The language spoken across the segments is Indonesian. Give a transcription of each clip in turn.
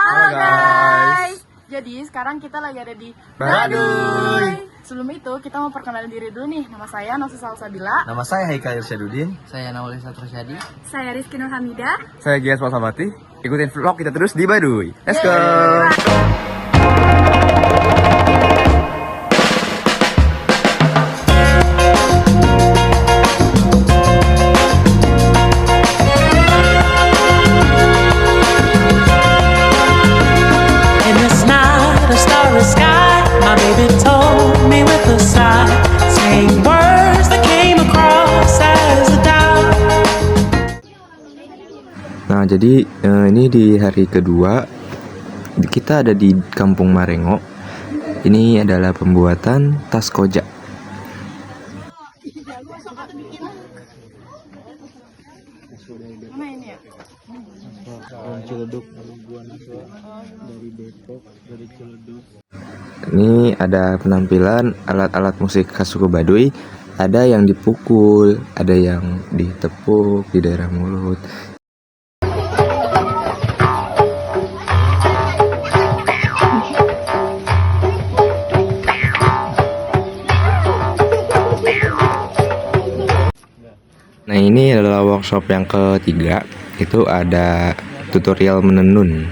Halo guys. Jadi sekarang kita lagi ada di Baduy. Sebelum itu kita mau perkenalkan diri dulu nih. Nama saya Nafisa Salsabila. Nama saya Haikal Irsyadudin. Saya Nauli Satrosyadi. Saya Rizky Nur Hamidah. Saya Gias Falsafati. Ikutin vlog kita terus di Baduy. Let's go. In this night, a starry sky, my baby told me with a sigh, saying words that came across as a doubt. Nah, jadi ini di hari kedua kita ada di Kampung Marengo. Ini adalah pembuatan tas koja. Mana ini ya? Ini ada penampilan alat-alat musik khas suku Baduy. Ada yang dipukul, ada yang ditepuk di daerah mulut. Nah, ini adalah workshop yang ketiga. Itu ada tutorial menenun.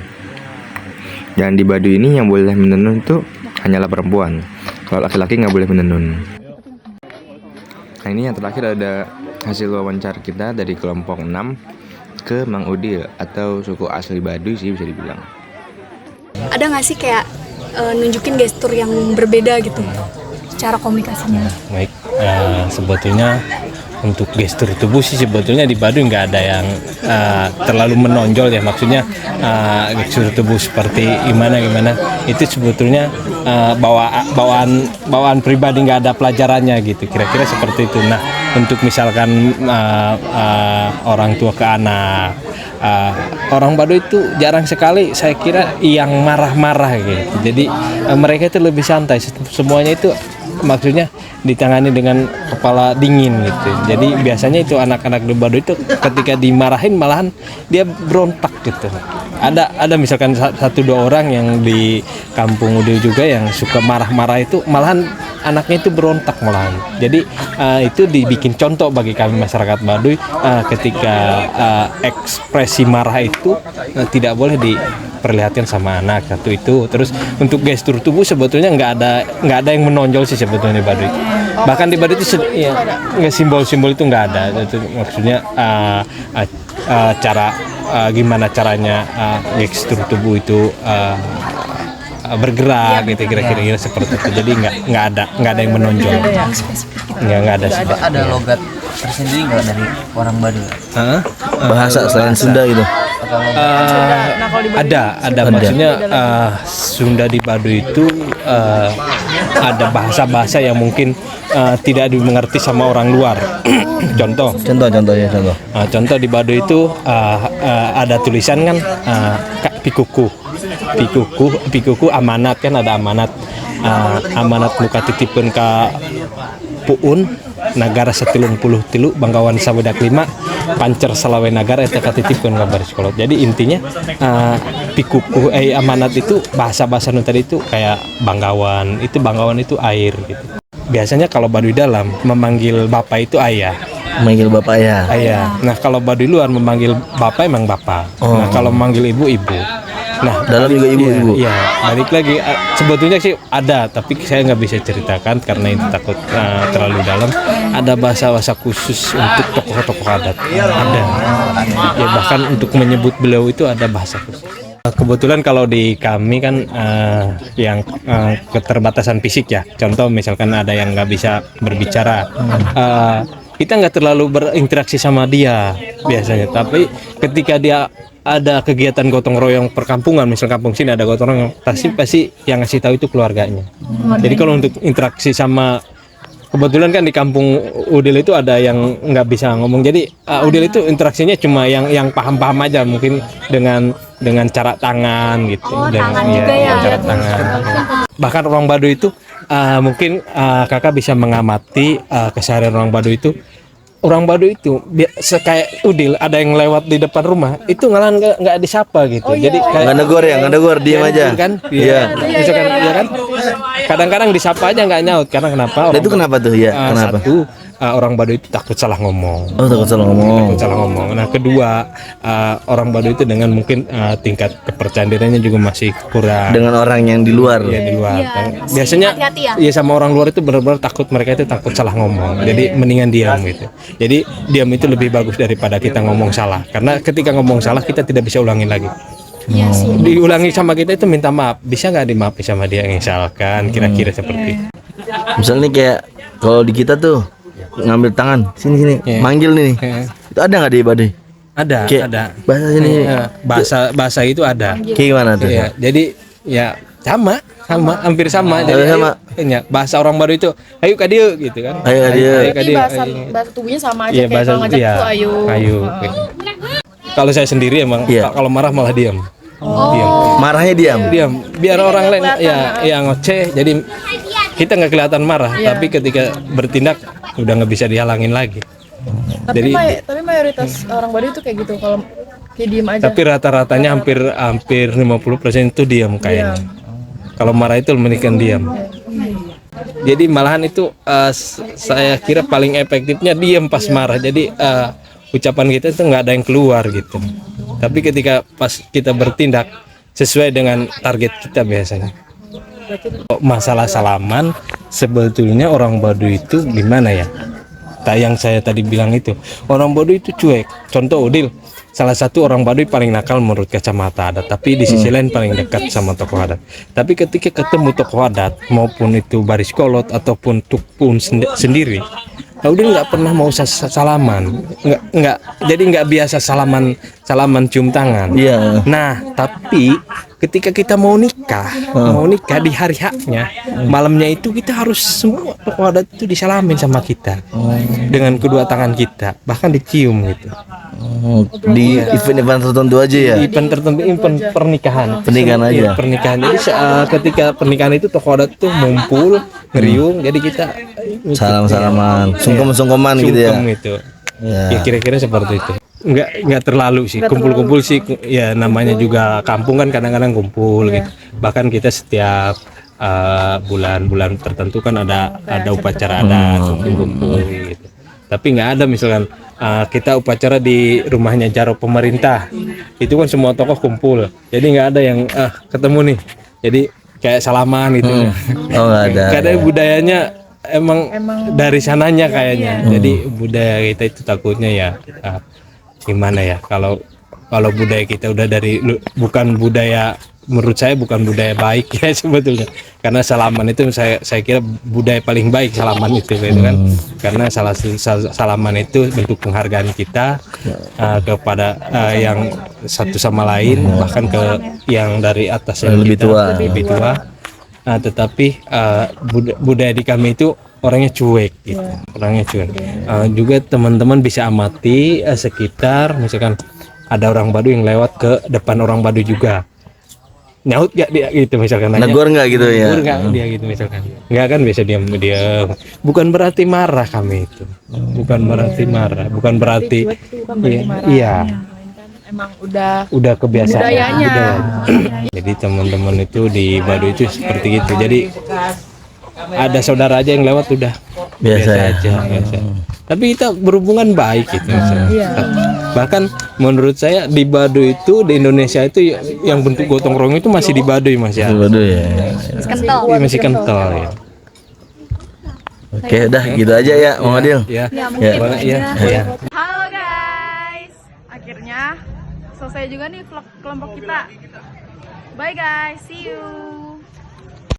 Dan di Baduy ini yang boleh menenun itu hanyalah perempuan. Kalau laki-laki nggak boleh menenun. Nah, ini yang terakhir ada hasil wawancara kita dari kelompok 6 ke Mang Udil atau suku asli Baduy sih bisa dibilang. Ada nggak sih kayak nunjukin gestur yang berbeda gitu cara komunikasinya? Baik, sebetulnya untuk gestur tubuh sih sebetulnya di Baduy nggak ada yang terlalu menonjol ya, maksudnya gestur tubuh seperti gimana itu sebetulnya bawaan pribadi, nggak ada pelajarannya gitu, kira-kira seperti itu. Nah, untuk misalkan orang tua ke anak, orang Baduy itu jarang sekali saya kira yang marah-marah gitu. Jadi mereka itu lebih santai, semuanya itu maksudnya ditangani dengan kepala dingin gitu. Jadi biasanya itu anak-anak di Baduy itu ketika dimarahin malahan dia berontak gitu. Ada misalkan satu dua orang yang di kampung Udil juga yang suka marah-marah itu malahan anaknya itu berontak malahan. Jadi itu dibikin contoh bagi kami masyarakat Baduy, ketika ekspresi marah itu tidak boleh diperlihatkan sama anak satu itu. Terus untuk gestur tubuh sebetulnya nggak ada yang menonjol sih sebetulnya di Baduy. Bahkan di Baduy itu nggak simbol-simbol itu nggak ada. Itu maksudnya cara gimana caranya gestur tubuh itu bergerak gitu, kira-kira seperti itu. Jadi nggak ada yang menonjol. Nggak ada sih. Ada logat tersendiri nggak dari orang Baduy? Bahasa selain Sunda gitu. Ada maksudnya Sunda di Baduy itu ada bahasa-bahasa yang mungkin tidak dimengerti sama orang luar. Contoh di Baduy itu ada tulisan kan pikuku amanat, kan ada amanat muka titipun ka puun nagara 30 tilu Banggawan Sawedak 5 pancer Salawe Nagara eta katitipkeun kabar sekolah. Jadi intinya pikuku amanat itu bahasa-bahasa nu tadi itu kayak Banggawan itu air gitu. Biasanya kalau Baduy dalam memanggil bapak itu ayah. Manggil bapak ya. Ayah. Nah, kalau Baduy luar memanggil bapak emang bapak. Nah, kalau memanggil ibu. Nah, Dalam juga ibu-ibu. Iya, balik lagi sebetulnya sih ada, tapi saya nggak bisa ceritakan karena itu takut terlalu dalam. Ada bahasa-bahasa khusus untuk tokoh-tokoh adat. Ada. Ya, bahkan untuk menyebut beliau itu ada bahasa khusus. Kebetulan kalau di kami kan yang keterbatasan fisik ya. Contoh misalkan ada yang nggak bisa berbicara. Kita nggak terlalu berinteraksi sama dia biasanya, tapi ketika dia ada kegiatan gotong royong perkampungan, misal kampung sini ada gotong royong, pasti yang ngasih tahu itu keluarganya. Jadi kalau untuk interaksi sama, kebetulan kan di kampung Udil itu ada yang nggak bisa ngomong, jadi Udil itu interaksinya cuma yang paham-paham aja, mungkin dengan cara tangan gitu. Cara tangan. Bahkan orang Baduy itu mungkin kakak bisa mengamati keseharian orang Baduy itu orang Baduy itu kayak Udil ada yang lewat di depan rumah itu nggak disapa gitu. Jadi kayak nggak negor, diam aja. Kan? Iya. Misalkan ya kan. Kadang-kadang disapa aja nggak nyaut karena kenapa? Itu kenapa tuh ya? Kenapa? Satu, orang Baduy itu takut salah ngomong. Oh, takut salah ngomong. Takut salah ngomong. Nah, kedua, orang Baduy itu dengan mungkin tingkat kepercayaan dirinya juga masih kurang. Dengan orang yang di luar. Iya, di luar. Iya, Biasanya hati-hati ya. ya sama orang luar itu benar-benar takut, mereka itu takut salah ngomong. Jadi mendingan diam gitu. Jadi diam itu lebih bagus daripada kita ngomong salah. Karena ketika ngomong salah kita tidak bisa ulangin lagi. Iya sih. Diulangi sama kita itu minta maaf. Bisa nggak dimaafin sama dia misalkan kira-kira seperti itu. Misalnya kayak kalau di kita tuh ngambil tangan sini Iya. manggil nih. Iya. Itu ada nggak di Baduy? Ada, Kayak ada. bahasa sini. Bahasa itu ada. Kayak gimana tuh? Iya, jadi ya sama, hampir sama. Hampir Jadi sama. ya, bahasa orang baru itu, ayo kadieu gitu kan. Ayo kadieu. Ayo Berarti kadieu. bahasa tubuhnya sama aja, Iya, kayak bahasa kalau ngajak iya. tuh ayo. Ayo. Kalau saya sendiri emang Iya. kalau marah malah diam. Diam. Marahnya diam. Diam. Biar orang lain ya ngoceh. Jadi kita nggak kelihatan marah, tapi ketika bertindak udah nggak bisa dihalangin lagi. Tapi, Jadi tapi mayoritas orang Baduy itu kayak gitu, kalau kayak diem aja. tapi rata-ratanya hampir 50% itu diam kayaknya. Kalau marah itu mendingan diam. Jadi malahan itu saya kira paling efektifnya diam pas marah. Jadi ucapan kita itu nggak ada yang keluar gitu. Tapi ketika pas kita bertindak sesuai dengan target kita biasanya. Masalah salaman sebetulnya orang Baduy itu gimana ya? Yang saya tadi bilang itu orang Baduy itu cuek. Contoh Udil, salah satu orang Baduy paling nakal menurut kacamata adat, tapi di sisi lain paling dekat sama tokoh adat. Tapi ketika ketemu tokoh adat maupun itu baris kolot ataupun tukun sendiri, Udil nggak pernah mau salaman, nggak jadi nggak biasa salaman cium tangan. Iya. Nah, tapi ketika kita mau nikah di hari haknya, malamnya itu kita harus semua tokoh adat itu disalamin sama kita dengan kedua tangan kita, bahkan dicium gitu. Di event-event tertentu aja ya. Event tertentu, event pernikahan. Pernikahan aja. Iya, pernikahan. Jadi ketika pernikahan itu tokoh adat tuh ngumpul, ngeriung, jadi kita Salam-salaman, sungkem-sungkeman gitu ya. sungkem gitu. Ya. Ya kira-kira seperti itu. Nggak terlalu sih, kumpul-kumpul sih ya, namanya juga kampung kan kadang-kadang kumpul gitu. Bahkan kita setiap bulan-bulan tertentu kan ada upacara adat, kumpul gitu. Tapi nggak ada misalkan kita upacara di rumahnya Jaro pemerintah, itu kan semua tokoh kumpul, jadi nggak ada yang ketemu nih, jadi kayak salaman gitu. Oh, nggak ada. Kadang budayanya emang dari sananya kayaknya. Jadi budaya kita itu takutnya ya gimana ya, kalau budaya kita udah bukan budaya, menurut saya bukan budaya baik ya sebetulnya, karena salaman itu saya kira budaya paling baik, salaman itu gitu kan, karena salaman itu bentuk penghargaan kita kepada yang satu sama lain, bahkan ke yang dari atas yang lebih tua. Tetapi budaya di kami itu orangnya cuek gitu, orangnya cuek. Juga teman-teman bisa amati sekitar, misalkan ada orang Baduy yang lewat ke depan orang Baduy juga, nyaut gak dia gitu misalkan, Negor nggak gitu ya? Negor nggak dia gitu misalkan, nggak kan, biasa diam. Bukan berarti marah kami itu, bukan berarti marah, bukan berarti iya. Emang udah Kebiasaan budayanya. Jadi teman-teman itu di Baduy itu seperti itu. Jadi ada saudara aja yang lewat udah biasa aja. Tapi kita berhubungan baik gitu. Bahkan menurut saya di Baduy itu, di Indonesia itu yang bentuk gotong royong itu masih di Baduy masih ada. Baduy ya. Kental. Iya, masih kental ya. Oke, udah gitu aja ya, Bang Adil. Ya. Ya. Halo guys, akhirnya selesai juga nih vlog kelompok kita. Bye guys, see you.